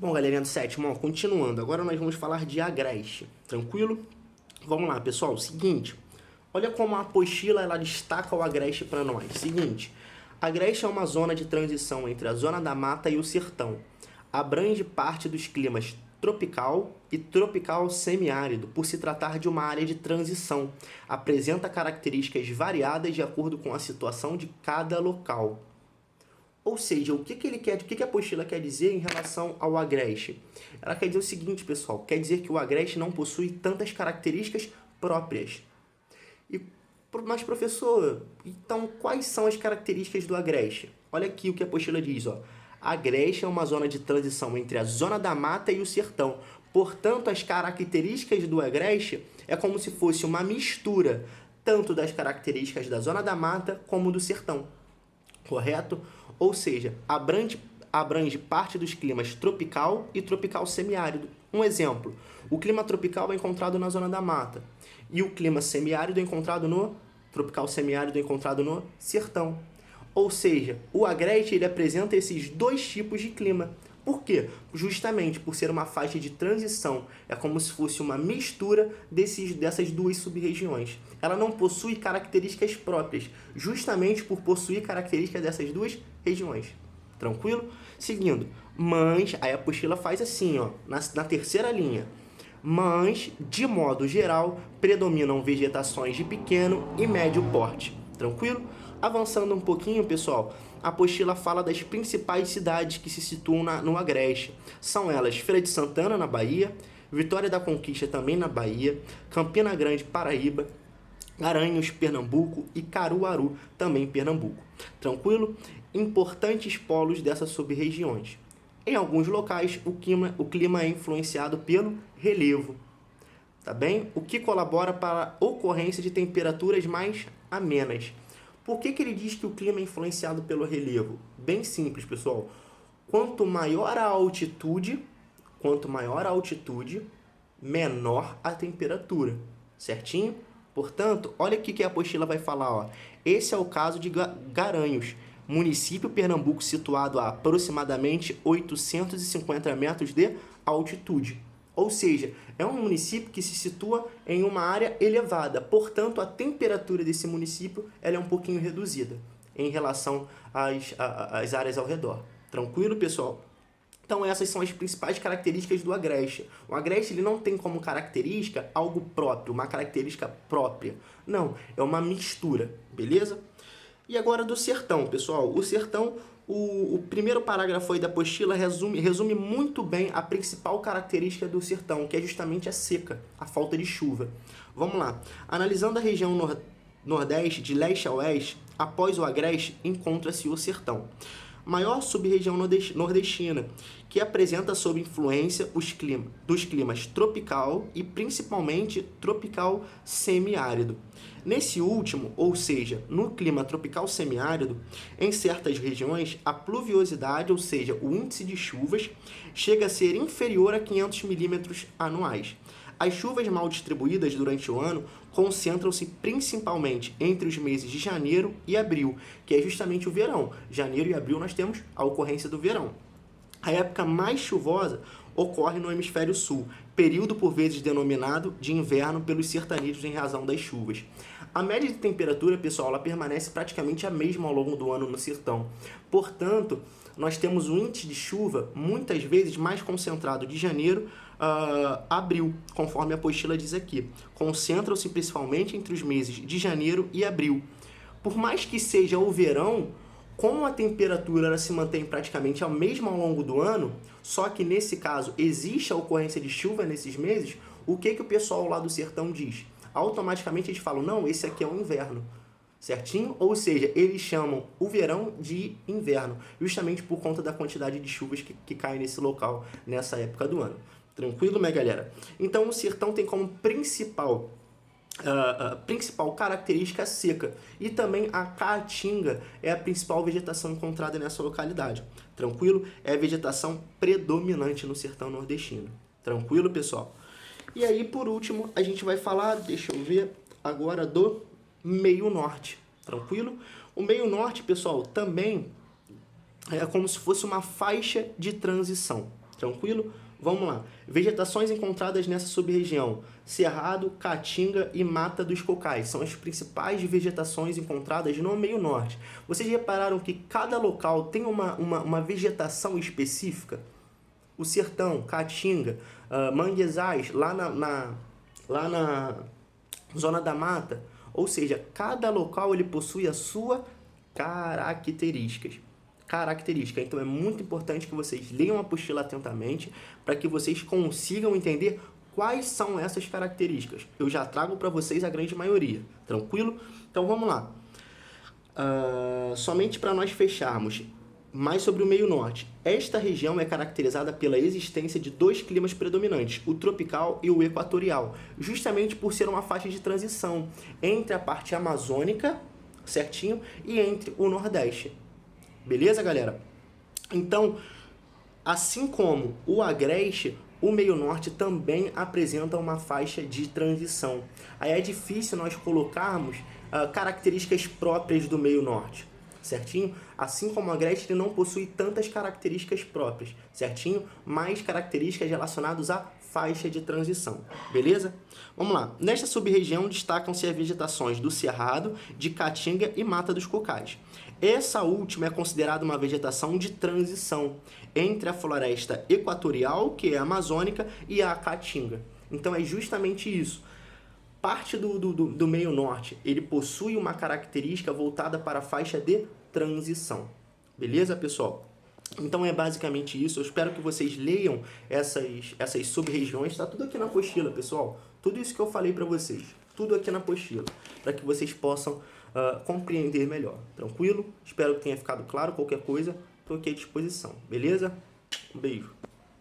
Bom, galerinha do sétimo, ó, continuando. Agora nós vamos falar de agreste, tranquilo? Vamos lá, pessoal. Seguinte, olha como a apostila ela destaca o agreste para nós. Seguinte, agreste é uma zona de transição entre a zona da mata e o sertão. Abrange parte dos climas tropical e tropical semiárido, por se tratar de uma área de transição. Apresenta características variadas de acordo com a situação de cada local. Ou seja, o que ele quer, o que a apostila quer dizer em relação ao agreste? Ela quer dizer o seguinte, pessoal, quer dizer que o agreste não possui tantas características próprias. Mas, professor, então quais são as características do agreste? Olha aqui o que a apostila diz, ó. Agreste é uma zona de transição entre a zona da mata e o sertão. Portanto, as características do agreste é como se fosse uma mistura tanto das características da zona da mata como do sertão. Correto? Ou seja, abrange parte dos climas tropical e tropical semiárido. Um exemplo, o clima tropical é encontrado na zona da mata e o clima semiárido é encontrado no tropical semiárido é encontrado no sertão. Ou seja, o agreste ele apresenta esses dois tipos de clima. Por quê? Justamente por ser uma faixa de transição, é como se fosse uma mistura dessas duas sub-regiões. Ela não possui características próprias, justamente por possuir características dessas duas regiões. Tranquilo? Seguindo, mas, aí a apostila faz assim, ó, na terceira linha. Mas, de modo geral, predominam vegetações de pequeno e médio porte. Tranquilo? Avançando um pouquinho, pessoal, a apostila fala das principais cidades que se situam no agreste. São elas Feira de Santana, na Bahia, Vitória da Conquista, também na Bahia, Campina Grande, Paraíba, Garanhuns, Pernambuco e Caruaru, também Pernambuco. Tranquilo? Importantes polos dessas sub-regiões. Em alguns locais, o clima é influenciado pelo relevo, tá bem? O que colabora para a ocorrência de temperaturas mais amenas. Por que ele diz que o clima é influenciado pelo relevo? Bem simples, pessoal. Quanto maior a altitude, menor a temperatura. Certinho? Portanto, olha o que a apostila vai falar. Ó. Esse é o caso de Garanhuns, município Pernambuco situado a aproximadamente 850 metros de altitude. Ou seja, é um município que se situa em uma área elevada, portanto, a temperatura desse município ela é um pouquinho reduzida em relação às áreas ao redor. Tranquilo, pessoal? Então, essas são as principais características do agreste. O agreste ele não tem como característica algo próprio, uma característica própria. Não, é uma mistura, beleza? E agora do sertão, pessoal. O sertão, o primeiro parágrafo aí da apostila resume muito bem a principal característica do sertão, que é justamente a seca, a falta de chuva. Vamos lá. Analisando a região nordeste, de leste a oeste, após o agreste, encontra-se o sertão. Maior sub-região nordestina, que apresenta sob influência dos climas tropical e principalmente tropical semiárido. Nesse último, ou seja, no clima tropical semiárido, em certas regiões, a pluviosidade, ou seja, o índice de chuvas, chega a ser inferior a 500 milímetros anuais. As chuvas mal distribuídas durante o ano concentram-se principalmente entre os meses de janeiro e abril, que é justamente o verão. Janeiro e abril nós temos a ocorrência do verão. A época mais chuvosa ocorre no hemisfério sul, período por vezes denominado de inverno pelos sertanejos em razão das chuvas. A média de temperatura, pessoal, ela permanece praticamente a mesma ao longo do ano no sertão. Portanto, nós temos um índice de chuva muitas vezes mais concentrado de janeiro a abril, conforme a apostila diz aqui. Concentram-se principalmente entre os meses de janeiro e abril. Por mais que seja o verão, como a temperatura ela se mantém praticamente a mesma ao longo do ano, só que nesse caso existe a ocorrência de chuva nesses meses, o que o pessoal lá do sertão diz? Automaticamente eles falam, não, esse aqui é o inverno. Certinho? Ou seja, eles chamam o verão de inverno, justamente por conta da quantidade de chuvas que cai nesse local, nessa época do ano. Tranquilo, minha galera? Então, o sertão tem como principal característica seca. E também a caatinga é a principal vegetação encontrada nessa localidade. Tranquilo? É a vegetação predominante no sertão nordestino. Tranquilo, pessoal? E aí, por último, a gente vai falar, deixa eu ver, agora do meio norte. Tranquilo? O meio norte, pessoal, também é como se fosse uma faixa de transição. Tranquilo? Vamos lá. Vegetações encontradas nessa sub-região: Cerrado, Caatinga e Mata dos Cocais. São as principais vegetações encontradas no meio norte. Vocês repararam que cada local tem uma vegetação específica? O Sertão, Caatinga, Manguezais, lá na Zona da Mata. Ou seja, cada local ele possui a sua característica. Então é muito importante que vocês leiam a apostila atentamente para que vocês consigam entender quais são essas características. Eu já trago para vocês a grande maioria, tranquilo? Então vamos lá. Somente para nós fecharmos, mais sobre o meio norte. Esta região é caracterizada pela existência de 2 climas predominantes, o tropical e o equatorial, justamente por ser uma faixa de transição entre a parte amazônica, certinho, e entre o nordeste. Beleza, galera? Então, assim como o agreste, o meio norte também apresenta uma faixa de transição. Aí é difícil nós colocarmos características próprias do meio norte, certinho? Assim como o agreste, ele não possui tantas características próprias, certinho? Mais características relacionadas à faixa de transição, beleza? Vamos lá. Nesta sub-região destacam-se as vegetações do Cerrado, de Caatinga e Mata dos Cocais. Essa última é considerada uma vegetação de transição entre a floresta equatorial, que é a amazônica, e a Caatinga. Então é justamente isso. Parte do meio norte, ele possui uma característica voltada para a faixa de transição. Beleza, pessoal? Então é basicamente isso. Eu espero que vocês leiam essas sub-regiões. Está tudo aqui na apostila, pessoal. Tudo isso que eu falei para vocês. Tudo aqui na apostila. Para que vocês possam compreender melhor. Tranquilo? Espero que tenha ficado claro. Qualquer coisa, estou aqui à disposição. Beleza? Um beijo.